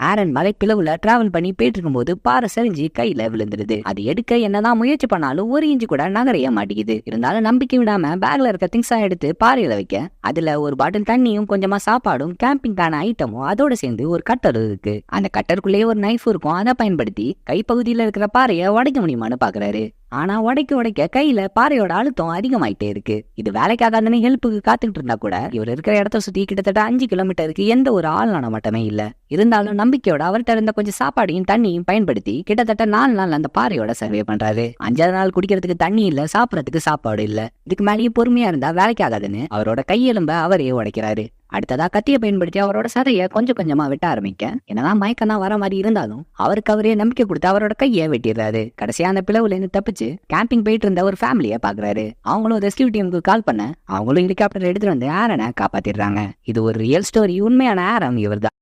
Aaron மலைப்பிளவுல travel பண்ணி போயிட்டு இருக்கும்போது பாறை சரிஞ்சு கையில விழுந்துருது. அது எடுக்க என்னதான் முயற்சி பண்ணாலும் ஒரு இன்ச்சு கூட நகரைய மாட்டேங்குது. இருந்தாலும் நம்பிக்கை விடாம பேக்ல இருக்க திங்ஸா எடுத்து பாறையில வைக்க அதுல ஒரு பாட்டில் தண்ணியும் கொஞ்சமா சாப்பாடும் கேம்பிங்கான ஐட்டமும் அதோட சேர்ந்து ஒரு கட்டர் இருக்கு. அந்த கட்டருக்குள்ளேயே ஒரு நைஃப் இருக்கும். அதை பயன்படுத்தி கைப்பகுதியில இருக்கிற பாறையை உடைக்க முடியுமான்னு பாக்குறாரு. ஆனா உடைக்க கையில பாறையோட அழுத்தம் அதிகமாயிட்டே இருக்கு. இது வேலைக்காகாதன்னு ஹெல்ப்புக்கு காத்துக்கிட்டு இருந்தா கூட இவர் இருக்கிற இடத்த சுத்தி கிட்டத்தட்ட 5 கிலோமீட்டருக்கு எந்த ஒரு ஆள் நடமாட்டமே இல்ல. இருந்தாலும் நம்பிக்கையோட அவர்கிட்ட இருந்த கொஞ்சம் சாப்பாடையும் தண்ணியும் பயன்படுத்தி கிட்டத்தட்ட 4 நாள் அந்த பாறையோட சர்வே பண்றாரு. 5ஆவது நாள் குடிக்கிறதுக்கு தண்ணி இல்ல, சாப்பிடறதுக்கு சாப்பாடு இல்ல. இதுக்கு மேலேயும் பொறுமையா இருந்தா வேலைக்காகாதுன்னு அவரோட கையெலும்ப அவரே உடைக்கிறாரு. அடுத்ததா கத்தியை பயன்படுத்தி அவரோட சதைய கொஞ்சம் கொஞ்சமா வெட்ட ஆரம்பிக்க என்னதான் மயக்கம் தான் வர மாதிரி இருந்தாலும் அவருக்கு அவரே நம்பிக்கை கொடுத்து அவரோட கையை வெட்டிடுறாரு. கடைசியா அந்த பிளவுல இருந்து தப்பிச்சு கேம்பிங் போயிட்டு இருந்த ஒரு ஃபேமிலியை பாக்குறாரு. அவங்களும் ரெஸ்கியூ டீமுக்கு கால் பண்ண அவங்களும் ஹெலிகாப்டர் எடுத்துட்டு வந்து ஆரனை காப்பாத்திடுறாங்க. இது ஒரு ரியல் ஸ்டோரி. உண்மையான ஆரம் இவர் தான்.